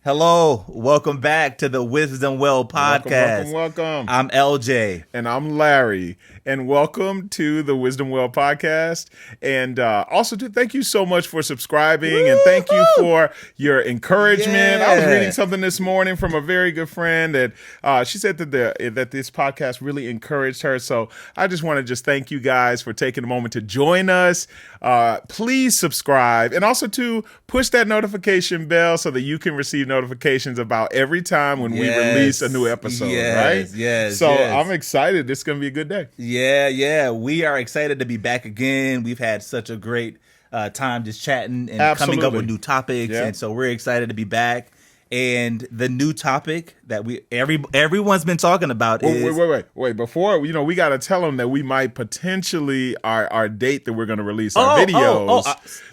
Hello, welcome back to the Wisdom Well podcast. Welcome. I'm LJ. And I'm Larry. And welcome to the Wisdom Well podcast. And also, thank you so much for subscribing. Woo-hoo! And thank you for your encouragement. Yeah. I was reading something this morning from a very good friend that she said that this podcast really encouraged her. So I just want to thank you guys for taking a moment to join us. Please subscribe and also to push that notification bell so that you can receive notifications about every time when we release a new episode, right? Yes. So I'm excited. It's going to be a good day. Yeah. We are excited to be back again. We've had such a great time just chatting and coming up with new topics. Yeah. And so we're excited to be back. And the new topic that everyone's been talking about is... Wait. Before, we got to tell them that we might potentially, our date that we're going to release our videos.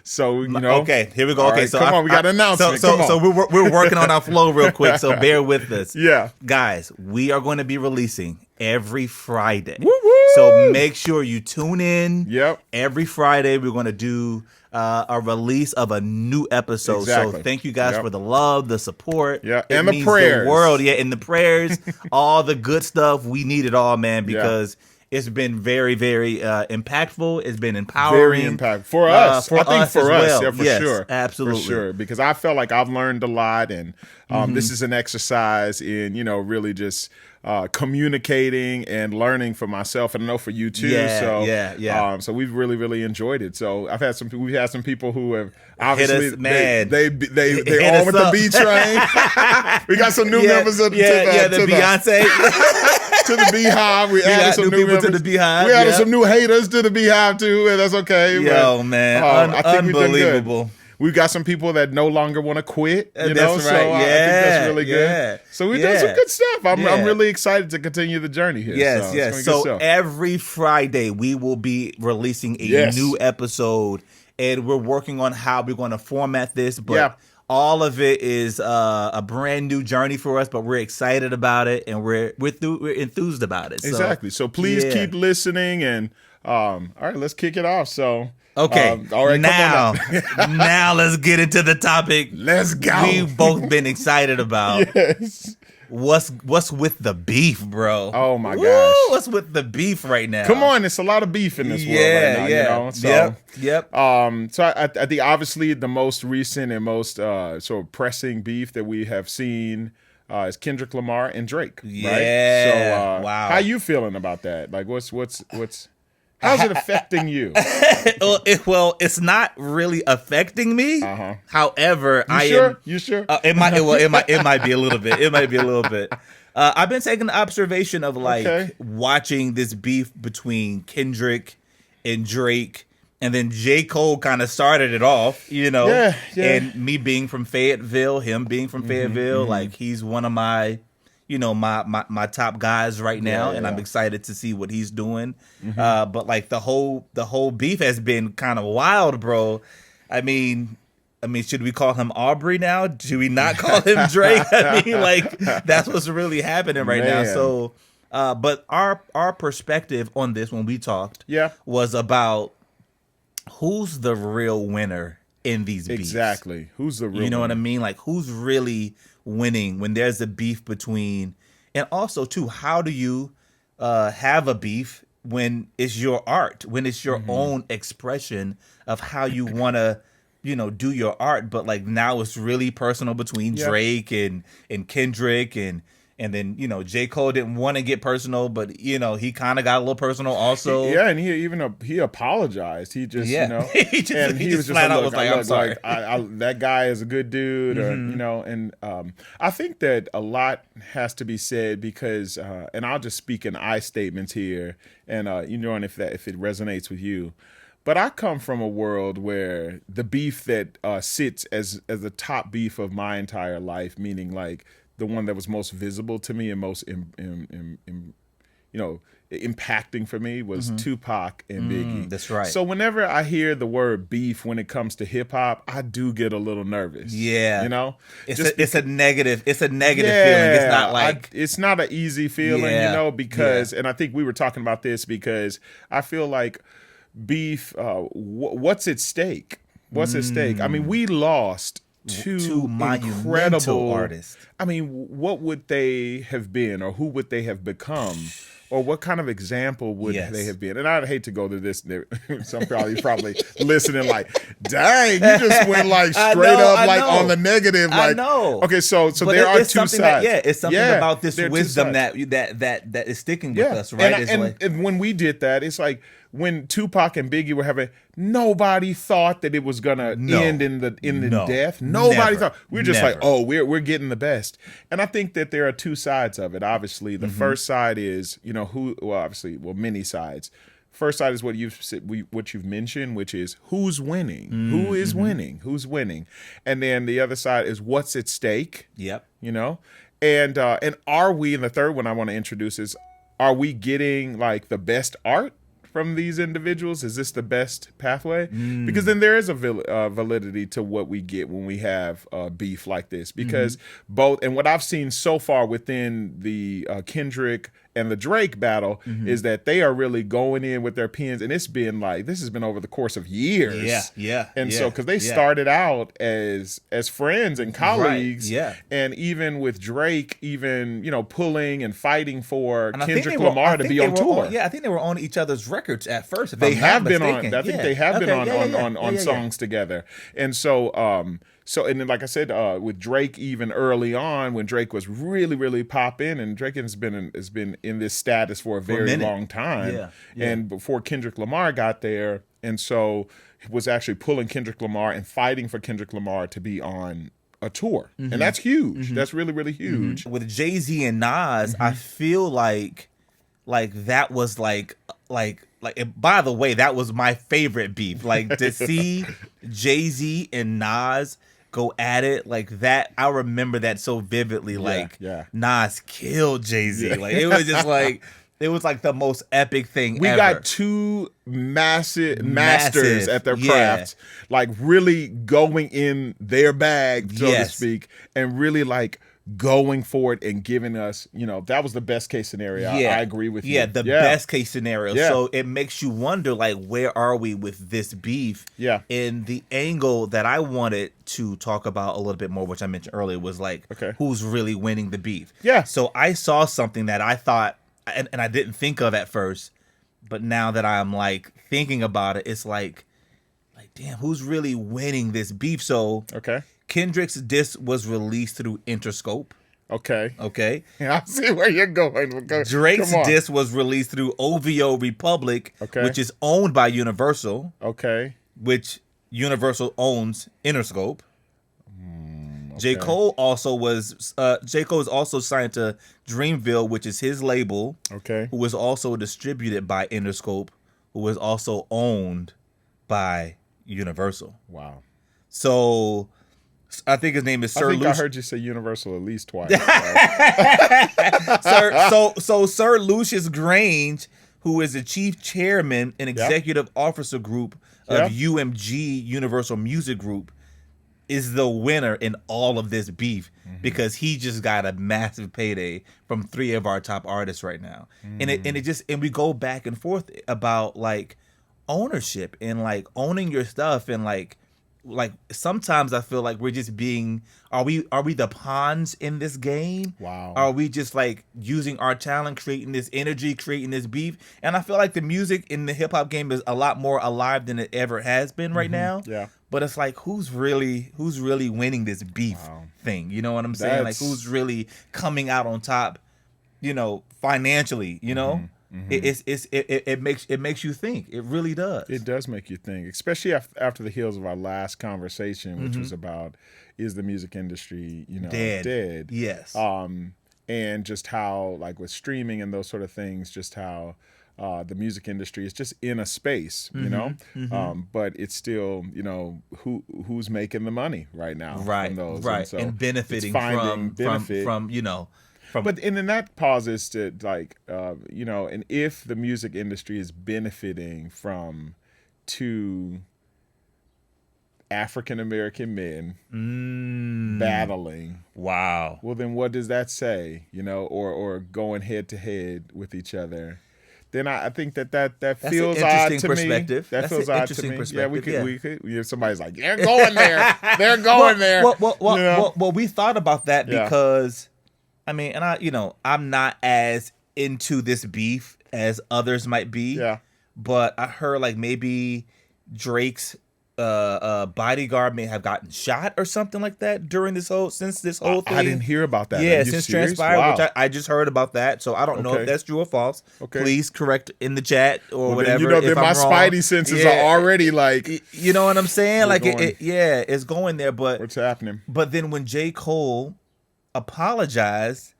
So, Okay, here we go. Okay, right, so come on, we got an announcement. So we're working on our flow real quick, so bear with us. Yeah. Guys, we are going to be releasing every Friday. Woo-woo! So make sure you tune in. Yep. Every Friday, we're going to do a release of a new episode. Exactly. So thank you guys for the love, the support. Yeah, It and the means prayers. The world, and the prayers, all the good stuff. We need it all, man, because it's been very, very impactful. It's been empowering. Very impactful. For us. I think for us. well. Yeah, for Yes, sure. absolutely. For sure. Because I felt like I've learned a lot, and this is an exercise in, really just communicating and learning for myself, and I know for you too. Yeah. So we've really, really enjoyed it. So we've had some people who have obviously Hit us, man. they Hit all us with up. the B train. We got some new members of the Beyonce. to the Beehive. We added some new people members to the Beehive. We added some new haters to the Beehive too, and that's okay. Yo, man, I think we've done good. unbelievable. We've got some people that no longer want to quit. That's So right. I think that's really good. Yeah. So we've done some good stuff. I'm Yeah. really excited to continue the journey here. Yes. So every Friday we will be releasing a new episode, and we're working on how we're going to format this. But all of it is a brand new journey for us. But we're excited about it, and we're enthused about it. Exactly. So please keep listening, and all right, let's kick it off. So. Okay. All right. Now, now let's get into the topic. Let's go. We've both been excited about. Yes. What's with the beef, bro? Oh my gosh. What's with the beef right now? Come on, it's a lot of beef in this world right now. So, Yep. So I think obviously the most recent and most sort of pressing beef that we have seen is Kendrick Lamar and Drake. Yeah. Right? So wow. How you feeling about that? Like, what's how's it affecting you? Well, it's not really affecting me. However, You sure? It might be a little bit. It might be a little bit. I've been taking the observation of watching this beef between Kendrick and Drake, and then J. Cole kind of started it off, Yeah. And me being from Fayetteville, him being from Fayetteville, like he's one of my my top guys right now, and I'm excited to see what he's doing. But like the whole beef has been kind of wild, bro. I mean, should we call him Aubrey now? Do we not call him Drake? I mean, like that's what's really happening right now. So, but our perspective on this when we talked, was about who's the real winner in these beefs. Exactly. Who's the real You know winner? what I mean? Like who's really winning when there's a beef between, and also too, how do you have a beef when it's your art, when it's your own expression of how you want to do your art, but like now it's really personal between Drake and Kendrick, and then J. Cole didn't want to get personal, but he kind of got a little personal also. And he apologized. He just he just flat out was like, I'm sorry. I that guy is a good dude, and I think that a lot has to be said because, and I'll just speak in I statements here, and and if it resonates with you. But I come from a world where the beef that sits as the top beef of my entire life, meaning like the one that was most visible to me and most impacting for me was Tupac and Biggie. That's right. So whenever I hear the word beef when it comes to hip hop, I do get a little nervous. Yeah. It's a negative feeling. It's not like it's not an easy feeling, because and I think we were talking about this because I feel like beef, what's at stake? What's at stake? I mean, we lost two monumental incredible artists. I mean, what would they have been, or who would they have become? Or what kind of example would they have been? And I'd hate to go to this. Some probably listening like, dang, you just went like straight up like on the negative. Like, I know. Okay, so but there are two sides. It's something about this wisdom that is sticking with us, right? And when we did that, it's like when Tupac and Biggie were having, nobody thought that it was gonna end in death. Nobody thought. We were just like, oh, we're getting the best. And I think that there are two sides of it. Obviously, the first side is, many sides. First side is what you've mentioned, which is who's winning, who is winning, who's winning, and then the other side is what's at stake. Yep. And are we? And the third one I want to introduce is, are we getting like the best art from these individuals? Is this the best pathway? Because then there is a validity to what we get when we have beef like this. Because both, and what I've seen so far within the Kendrick and the Drake battle is that they are really going in with their pens, and it's been like, this has been over the course of years. So because they started out as friends and colleagues, and even with Drake, pulling and fighting for Kendrick Lamar to be on tour. I think they were on each other's records at first. If they I'm have not been mistaken. on. I think they have been on songs together, and so. So, and then, like I said, with Drake, even early on, when Drake was really, really popping, and Drake has been in this status for a very long time, and before Kendrick Lamar got there, and so he was actually pulling Kendrick Lamar and fighting for Kendrick Lamar to be on a tour, and that's huge. That's really, really huge. With Jay-Z and Nas, I feel like that was like. By the way, that was my favorite beef. Like to see Jay-Z and Nas go at it like that. I remember that so vividly. Nas killed Jay-Z. Like it was just like it was like the most epic thing we ever. Got two masters at their craft, like really going in their bag, so to speak, and really like going for it and giving us, that was the best case scenario. I agree with you. Yeah, the best case scenario. Yeah. So it makes you wonder, like, where are we with this beef? Yeah. And the angle that I wanted to talk about a little bit more, which I mentioned earlier, was like, who's really winning the beef? Yeah. So I saw something that I thought, and I didn't think of at first, but now that I'm like thinking about it, it's like damn, who's really winning this beef? So Kendrick's disc was released through Interscope. Okay. I see where you're going. Drake's disc was released through OVO Republic, which is owned by Universal. Which Universal owns Interscope. J. Cole is also signed to Dreamville, which is his label. Who was also distributed by Interscope, who was also owned by Universal. Wow. So I think his name is Sir. I heard you say Universal at least twice. Sir Lucius Grange, who is the chief chairman and executive officer group of UMG, Universal Music Group, is the winner in all of this beef because he just got a massive payday from 3 of our top artists right now. And we go back and forth about like ownership and like owning your stuff, and like sometimes I feel like we're just being, are we the pawns in this game? Wow. Are we just like using our talent, creating this energy, creating this beef? And I feel like the music in the hip hop game is a lot more alive than it ever has been right now. Yeah. But it's like, who's really winning this beef thing? You know what I'm saying? Like, who's really coming out on top, financially, It makes you think. It really does. It does make you think, especially after the heels of our last conversation, which was about, is the music industry, dead? Yes. And just how, like with streaming and those sort of things, just how the music industry is just in a space, but it's still, who's making the money right now, right? From those, right, and benefiting from But and then that pauses to like, and if the music industry is benefiting from 2 African American men battling, wow. Well, then what does that say? Or going head to head with each other? then I think that That's feels an odd interesting to perspective. me. That That's feels an odd to interesting me. perspective. Yeah, we could. You know, somebody's like, they're going there. They're going there. Well, we thought about that Yeah. because, I mean, and I'm not as into this beef as others might be. Yeah. But I heard like maybe Drake's bodyguard may have gotten shot or something like that during this whole thing. I didn't hear about that. Yeah, Are you since serious? transpired, Wow. which I just heard about that. So I don't know Okay. if that's true or false. Okay. Please correct in the chat or Well, whatever. then, you know, if then my I'm wrong. spidey senses are already like, You know what I'm saying? Like, going- it's going there. But what's happening? But then when J. Cole apologized,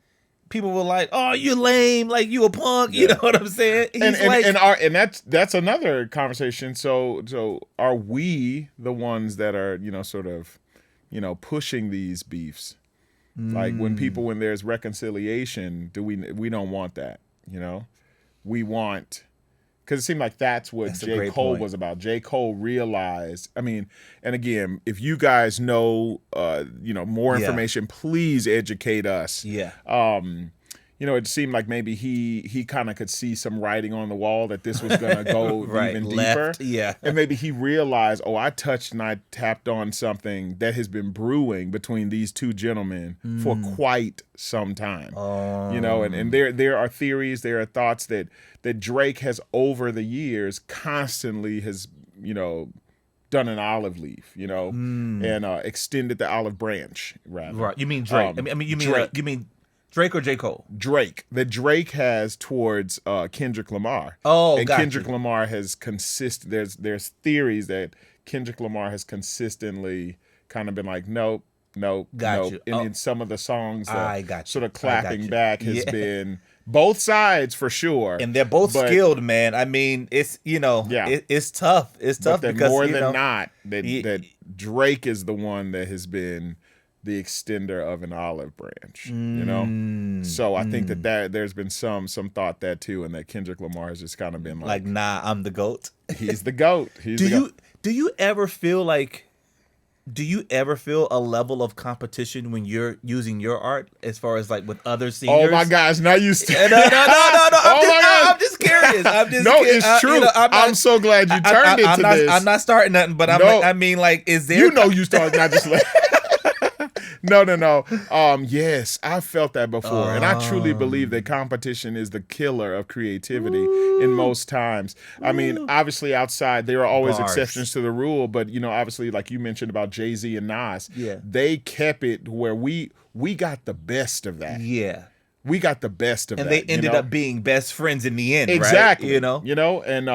people were like, "Oh, you lame! Like you a punk." You know what I'm saying? He's And that's another conversation. So are we the ones that are, you know, sort of, you know, pushing these beefs? Like when there's reconciliation, we don't want that, you know? We want, because it seemed like that's what J. Cole was about. J. Cole realized, I mean, and again, if you guys know, you know, more information, please educate us. Yeah. You know, it seemed like maybe he kind of could see some writing on the wall that this was going to go even deeper. Yeah. And maybe he realized, oh, I touched and I tapped on something that has been brewing between these two gentlemen for quite some time. You know, and there are theories, there are thoughts that Drake has over the years constantly has, you know, done an olive leaf, you know, and extended the olive branch, rather. Right. You mean Drake? I mean, you mean Drake or J. Cole? Drake. That Drake has towards Kendrick Lamar. Oh, and Kendrick Lamar has there's theories that Kendrick Lamar has consistently kind of been like, nope. And in some of the songs, sort of clapping back has been both sides for sure. And they're both skilled, man. I mean, it's, you know, it's tough. It's tough because more than not, that Drake is the one that has been the extender of an olive branch, you know? So I think that there's been some thought that too, and that Kendrick Lamar has just kind of been like, nah, I'm the GOAT. He's the GOAT. Do you ever feel a level of competition when you're using your art as far as like with other singers? Oh my gosh, now you No. I'm just curious. It's true. I'm so glad you turned into this. I'm not starting nothing, but I mean, like, is there? You know, you started not just like. No. Yes, I felt that before. And I truly believe that competition is the killer of creativity in most times. I mean, obviously outside, there are always exceptions to the rule. But, you know, obviously, like you mentioned about Jay-Z and Nas, they kept it where we got the best of that. Yeah. We got the best of that. And they ended up being best friends in the end, exactly. right? You know, and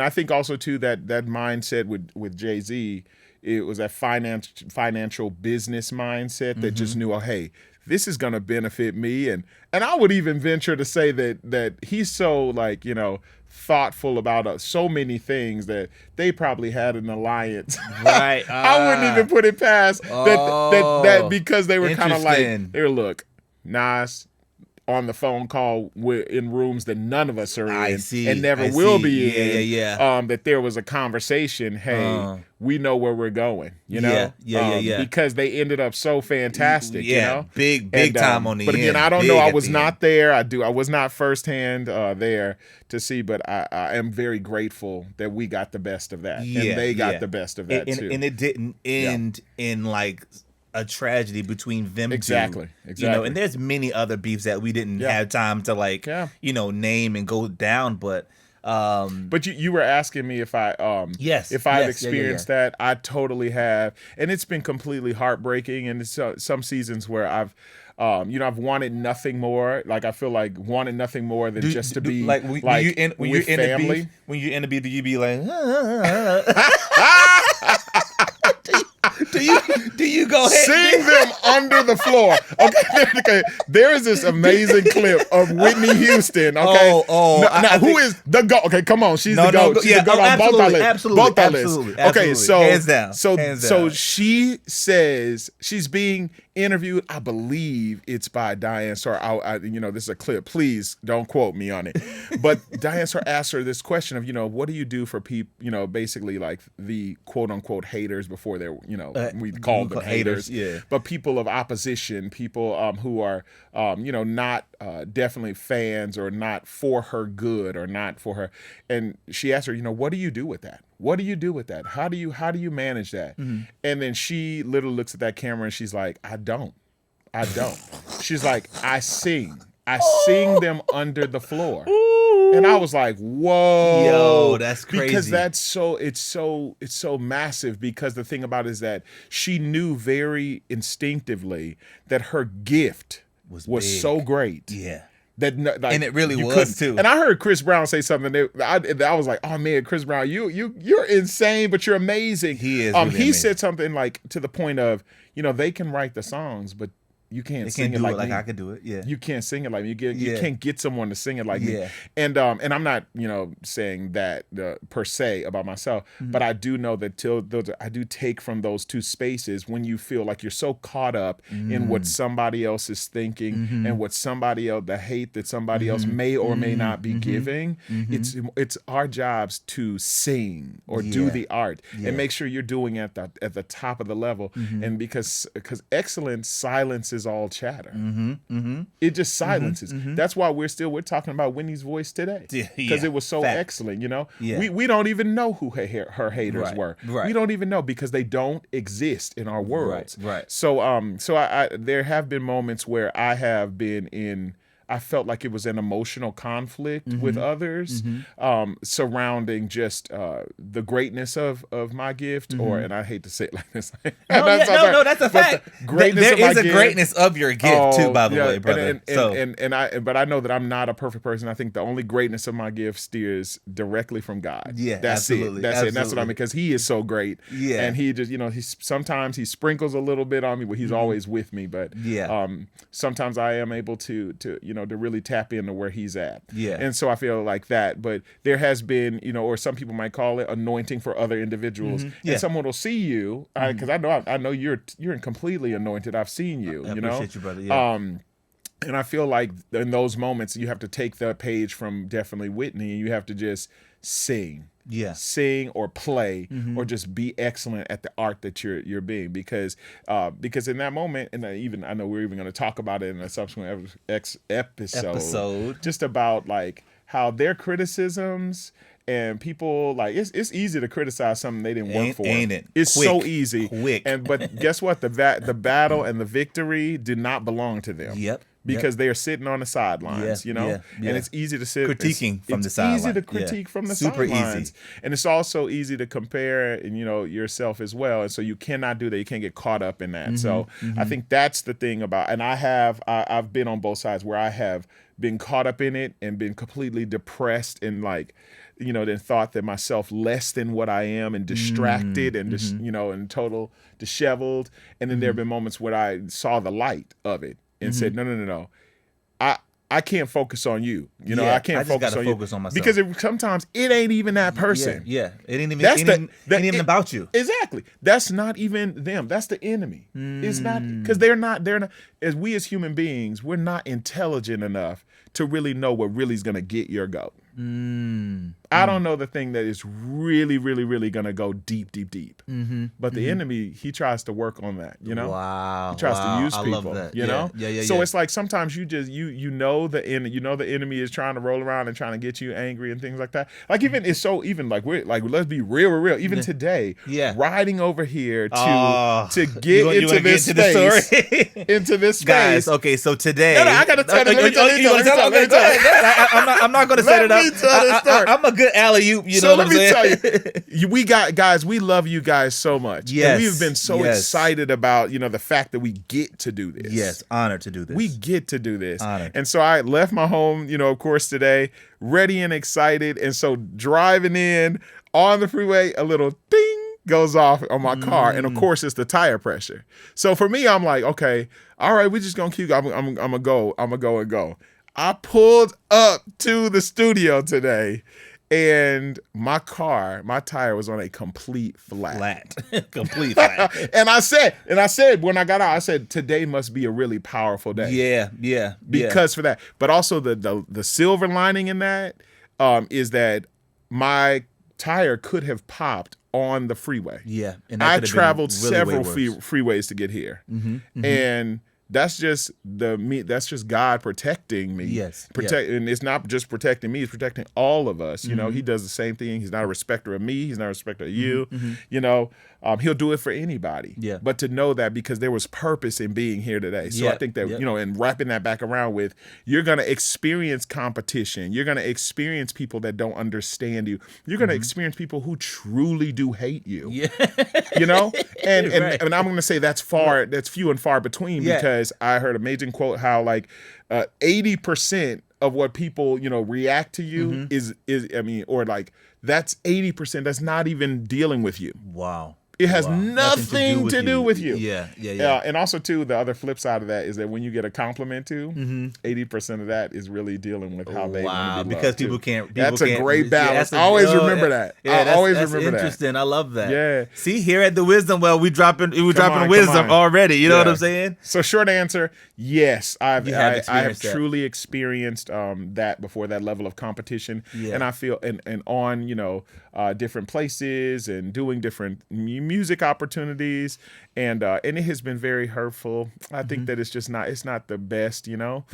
I think also, too, that mindset with Jay-Z, it was that financial business mindset that just knew, oh, hey, this is going to benefit me. And I would even venture to say that he's so, like, you know, thoughtful about so many things that they probably had an alliance. Right. I wouldn't even put it past that because they were kind of like, here, look, Nas on the phone call in rooms that none of us are in and never will be in. That there was a conversation. Hey, we know where we're going. You know, because they ended up so fantastic. You know, big time on the end. But again, I don't know. I was not there. I was not firsthand there to see. But I am very grateful that we got the best of that, and they got the best of that too. And it didn't end in like a tragedy between them exactly. two. You know, and there's many other beefs that we didn't have time to like, you know, name and go down. But you were asking me if I've experienced that. I totally have, and it's been completely heartbreaking. And it's some seasons where I've wanted nothing more. Like I feel like wanted nothing more than just to be like when you in family. When you in the beef, you be like. Do you go ahead? Sing them under the floor. Okay. There is this amazing clip of Whitney Houston. Okay. Who is the GOAT? Okay, come on. She's the GOAT. She's the GOAT on both our lists. Both our lists. Okay, so hands down. So she says she's being interviewed. I believe it's by Diane Starr. This is a clip. Please don't quote me on it. But Diane Starr asked her this question of, what do you do for people, basically like the quote unquote haters before they're, we called them haters. Yeah. But people of opposition, people who are, not definitely fans or not for her good or not for her. And she asked her, what do you do with that? What do you do with that? How do you manage that? And then she literally looks at that camera and she's like, I don't. She's like, I sing them under the floor. And I was like, whoa. Yo, that's crazy. Because it's so massive, because the thing about it is that she knew very instinctively that her gift was so great. Yeah. That, like, and it really was too. And I heard Chris Brown say something that I was like, oh man, Chris Brown, you're insane, but you're amazing. He is. Really he amazing. said something like to the point of, they can write the songs, but you can't sing it like me. I could do it. Yeah. You can't sing it like me. You can't get someone to sing it like me. Yeah. And I'm not, saying that per se about myself, but I do know that I do take from those two spaces when you feel like you're so caught up in what somebody else is thinking and what somebody else, the hate that somebody else may or may not be giving. It's our jobs to sing or do the art and make sure you're doing it at the top of the level. And because excellence silences all chatter. It just silences. That's why we're talking about Whitney's voice today, because it was so excellent. We don't even know who her haters were. Right. We don't even know, because they don't exist in our worlds. Right. So I there have been moments where I felt like it was an emotional conflict with others surrounding just the greatness of my gift, and I hate to say it like this. No, that's a fact. There is a greatness of your gift too, by the way, brother. But I know that I'm not a perfect person. I think the only greatness of my gift steers directly from God. Yeah, that's absolutely. it. That's it. And that's what I mean, because He is so great. Yeah, and He just sometimes He sprinkles a little bit on me, but He's always with me. But sometimes I am able to really tap into where He's at. Yeah. And so I feel like that. But there has been, or some people might call it anointing for other individuals. And someone will see you, because I know you're completely anointed. I've seen you. I appreciate you, brother. Yeah. And I feel like in those moments you have to take the page from definitely Whitney, and you have to just sing. Yeah. Sing or play or just be excellent at the art that you're being, because in that moment, and I know we're even going to talk about it in a subsequent episode just about like how their criticisms and people, like, it's easy to criticize something they didn't work for. Ain't it? It's so easy. Quick. But guess what? The battle and the victory did not belong to them. Yep. Because they are sitting on the sidelines, and it's easy to sit critiquing from the sidelines. It's easy to critique from the Super sidelines, easy. And it's also easy to compare, and yourself as well. And so you cannot do that. You can't get caught up in that. So I think that's the thing about. And I've been on both sides where I have been caught up in it and been completely depressed and like, then thought that myself less than what I am and distracted and just and total disheveled. And then there have been moments where I saw the light of it. And said, no. I can't focus on you. I can't focus on you. Focus on myself. Because sometimes it ain't even that person. Yeah. It ain't even about you. Exactly. That's not even them. That's the enemy. It's not, because they're not, as we as human beings, we're not intelligent enough to really know what really is going to get your goat. I don't know the thing that is really, really, really going to go deep. But the enemy, he tries to work on that, Wow. He tries to use people, I love that. Yeah. So it's like sometimes you just, the enemy is trying to roll around and trying to get you angry and things like that. Like let's be real. Even today, riding over here to get into this space, into this space. Guys, okay, so today. No, I got to tell you. I'm not going to set it up. I'm a good alley-oop, so what I'm saying? Let me tell you, we love you guys so much. Yes. And we've been so excited about, the fact that we get to do this. Yes, honored to do this. We get to do this. Honored. And so I left my home, of course, today, ready and excited. And so driving in on the freeway, a little ding goes off on my car. And of course, it's the tire pressure. So for me, I'm like, okay, all right, we're just going to keep going. I'm going to go. I pulled up to the studio today, and my tire was on a complete flat. Complete flat. And I said when I got out, I said, today must be a really powerful day. Yeah. Because for that. But also the silver lining in that is that my tire could have popped on the freeway. Yeah. And I traveled several freeways to get here. And That's just that's just God protecting me. Yes. And it's not just protecting me, it's protecting all of us. You know, he does the same thing. He's not a respecter of me, he's not a respecter of you. You know, he'll do it for anybody. Yeah. But to know that because there was purpose in being here today. So I think that, you know, and wrapping that back around with, you're going to experience competition. You're going to experience people that don't understand you. You're going to experience people who truly do hate you. Yeah. You know? And Right. I'm going to say that's few and far between, because I heard an amazing quote how like 80% of what people, you know, react to you is I mean, or like that's 80% that's not even dealing with you. Wow. It has nothing to do with you. Yeah. And also, too, the other flip side of that is that when you get a compliment, too, 80% of that is really dealing with how they want to be because loved, people too. can't. That's a great balance. Always remember that. Yeah, always that's remember interesting. I love that. Yeah. See, here at the Wisdom Well, we dropping on, wisdom already. You know what I'm saying? So, short answer, yes, I have that. truly experienced that before, that level of competition, and I feel and on, you know, different places and doing different music opportunities, and it has been very hurtful. I think that it's not the best, you know,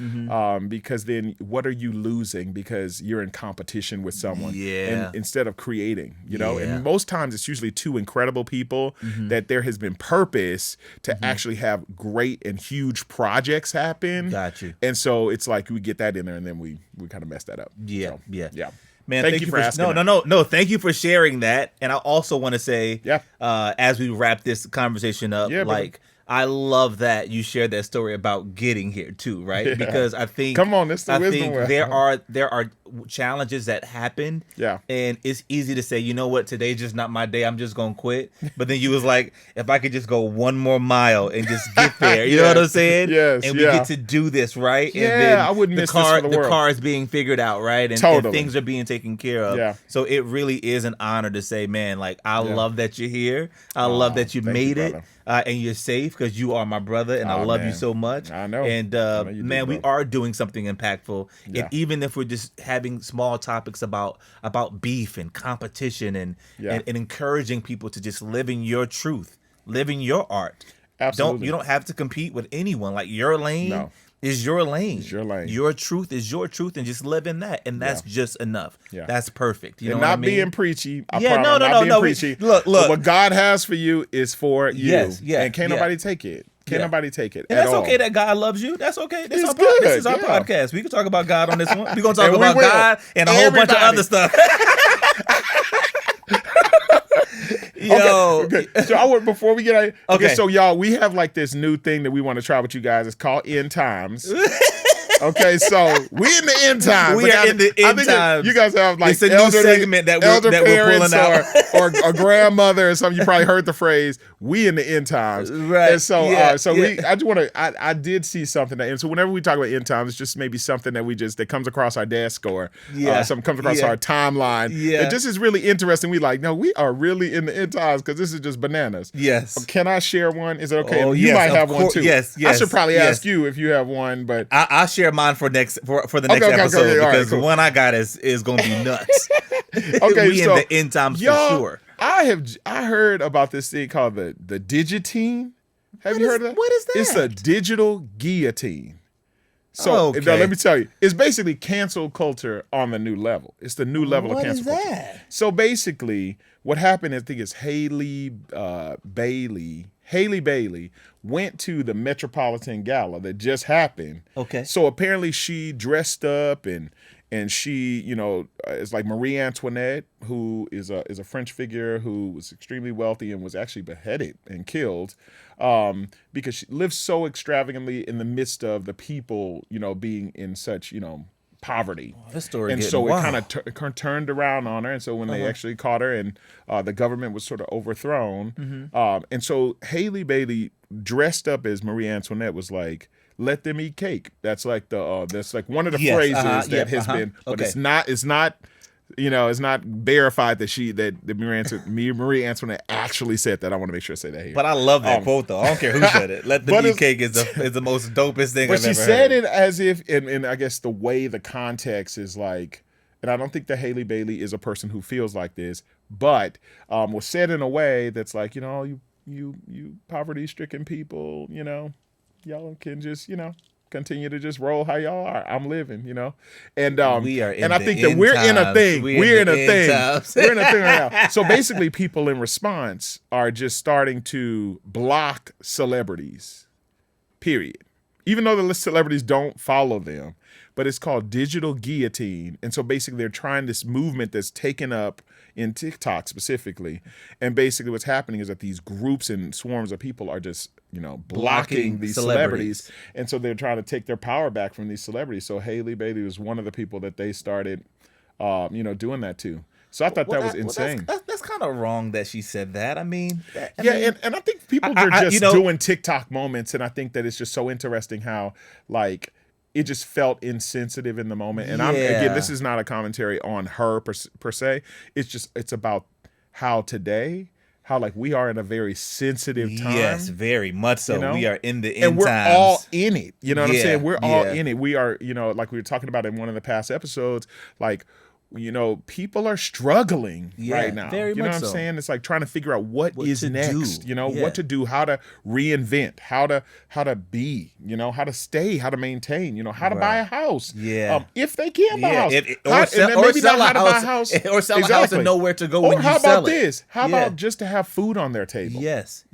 because then what are you losing because you're in competition with someone, and instead of creating, you know, and most times it's usually two incredible people that there has been purpose to actually have great and huge projects happen. Got you. And so it's like we get that in there and then we kind of mess that up. Yeah. Man, thank you for asking. No. Thank you for sharing that. And I also want to say, Yeah. As we wrap this conversation up, Yeah, like I love that you shared that story about getting here too, right? Yeah. Because I think, come on, this is the wisdom think well. there are challenges that happen. Yeah. And it's easy to say, you know what, today's just not my day. I'm just gonna quit. But then you was like, if I could just go one more mile and just get there, you know what I'm saying? Yes. And we get to do this, right? Yeah, and then I wouldn't miss this for the world. The car is being figured out, right? And things are being taken care of. Yeah. So it really is an honor to say, man, like I love that you're here. I love that you made it. And you're safe because you are my brother, and I love you so much. I know. And man, we are doing something impactful. Yeah. And even if we're just having small topics about beef and competition and encouraging people to just live in your truth, live in your art. Absolutely. You don't have to compete with anyone. Like your lane is your lane. It's your lane. Your truth is your truth, and just live in that. And that's just enough. Yeah. That's perfect. You know and what not I mean? being preachy. I Yeah, promise, no. not being preachy. Look. But what God has for you is for you. Yes, yeah, and can't nobody take it. Can't nobody take it and at that's all. okay that God loves you. That's okay. This It's is good, this is our yeah. podcast. We can talk about God on this one. We're going to talk And we about will. God and a whole bunch of other stuff. Yo. Okay. So before we get Okay. so y'all, we have like this new thing that we want to try with you guys. It's called End Times. Okay, so we in the end times. We are in the end times. You guys have like It's a new segment that we're parents pulling out. or a grandmother or something. You probably heard the phrase "we in the end times," Right. And so, Yeah, we. I just want to. I did see something and so whenever we talk about end times, it's just maybe something that that comes across our desk or something comes across our timeline. Yeah. It just is really interesting. We like, no, we are really in the end times because this is just bananas. Yes. Can I share one? Is it okay? Oh, You yes, might of have one course. too. Yes. I should probably ask you if you have one, but I'll share mine for the next episode because the one I got is going to be nuts. Okay, we so in the end times for sure. I heard about this thing called the digitine. Have you heard of that? What is that? It's a digital guillotine. So Okay. now, let me tell you, it's basically cancel culture on the new level. It's the new level of cancel culture. What is that? So basically, what happened, I think, is Haley Bailey went to the Metropolitan Gala that just happened. Okay. So apparently she dressed up and she, is like Marie Antoinette, who is a French figure who was extremely wealthy and was actually beheaded and killed because she lived so extravagantly in the midst of the people, being in such, poverty. This story and getting so wild. it kind of turned around on her. And so when they actually caught her and the government was sort of overthrown. And so Haley Bailey dressed up as Marie Antoinette was like, let them eat cake. That's like that's like one of the phrases that has been, but it's not it's not verified that Marie Antoinette actually said that. I want to make sure I say that here. But I love that quote though. I don't care who said it. Let them eat cake is the most dopest thing I've ever heard. But she said it as if, and I guess the way the context is like, and I don't think that Haley Bailey is a person who feels like this, but was said in a way that's like, you poverty-stricken people, y'all can just, continue to just roll how y'all are. I'm living, and we are in I think that we're in a thing. We're in a thing. We're in a thing right now. So basically, people in response are just starting to block celebrities. Period. Even though the celebrities don't follow them, but it's called digital guillotine. And so basically they're trying this movement that's taken up in TikTok specifically. And basically what's happening is that these groups and swarms of people are just, blocking these celebrities. And so they're trying to take their power back from these celebrities. So Haley Bailey was one of the people that they started, doing that to. So I thought that was insane. That's kind of wrong that she said that. I mean, and I think people are just doing TikTok moments. And I think that it's just so interesting how, like, it just felt insensitive in the moment. And again, this is not a commentary on her per se. It's about how today, like we are in a very sensitive time. Yes, very much so. We are in the end and we're times. all in it. You know what I'm saying? We're all in it. We are, like we were talking about in one of the past episodes, like, people are struggling right now. Very you know much what I'm so. saying? It's like trying to figure out what is next. Do. What to do, how to reinvent, how to be, how to stay, how to maintain, how to buy a house. Yeah. If they can buy a house. Or sell a house. Or sell a house and know where to go when you sell it. How about this? How about just to have food on their table? Yes.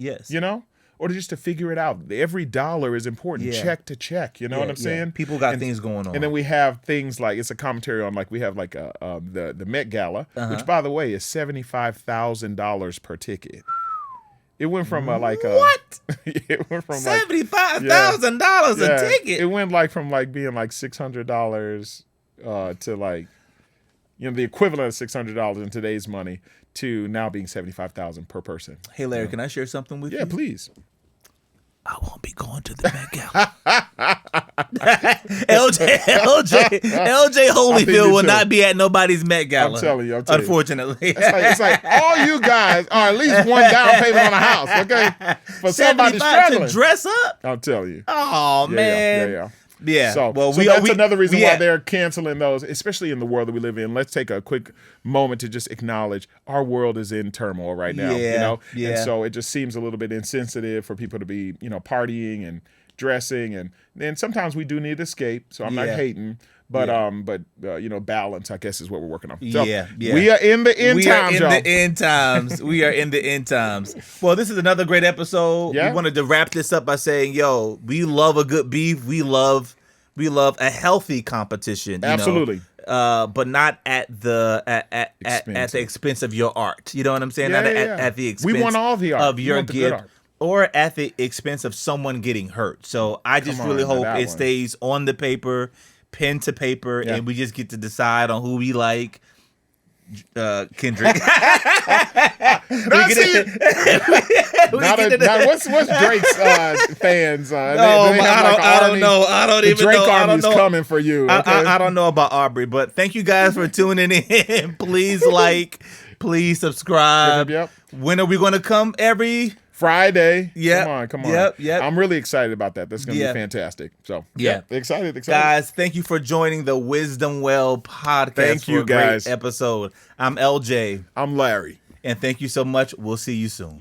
Or just to figure it out. Every dollar is important, check to check. You know what I'm saying? People got things going on. And then we have things like, it's a commentary on, like, we have like the Met Gala, which, by the way, is $75,000 per ticket. It went from what? It went from $75,000 a ticket. It went from being like $600 to like, the equivalent of $600 in today's money to now being $75,000 per person. Hey Larry, can I share something with you? Yeah, please. I won't be going to the Met Gala. LJ Holyfield will not be at nobody's Met Gala. I'm telling you. Unfortunately. It's like all you guys are at least one down payment on a house, okay? For somebody struggling. To dress up? I'll tell you. Oh, man. Yeah. So that's another reason why they're canceling those, especially in the world that we live in. Let's take a quick moment to just acknowledge our world is in turmoil right now. And so it just seems a little bit insensitive for people to be, partying and dressing, and then sometimes we do need escape. So I'm not hating. But balance, I guess, is what we're working on. So we are in the end times, y'all. We are in the end times. Well, this is another great episode. Yeah. We wanted to wrap this up by saying, we love a good beef. We love a healthy competition. Absolutely. But not at the expense of your art. You know what I'm saying? At the expense we want all the art. Of your gift. Or at the expense of someone getting hurt. So I just really hope it stays on the paper, pen to paper, and we just get to decide on who we like. Kendrick. What's Drake's fans? I don't know. I don't even Drake know. Army's coming for you. Okay? I don't know about Aubrey, but thank you guys for tuning in. Please please subscribe. Yep. When are we going to come? Every Friday. Yeah. Come on. Yep. I'm really excited about that. That's going to be fantastic. So, excited. Guys, thank you for joining the Wisdom Well podcast. Thank you, for a great episode. I'm LJ. I'm Larry. And thank you so much. We'll see you soon.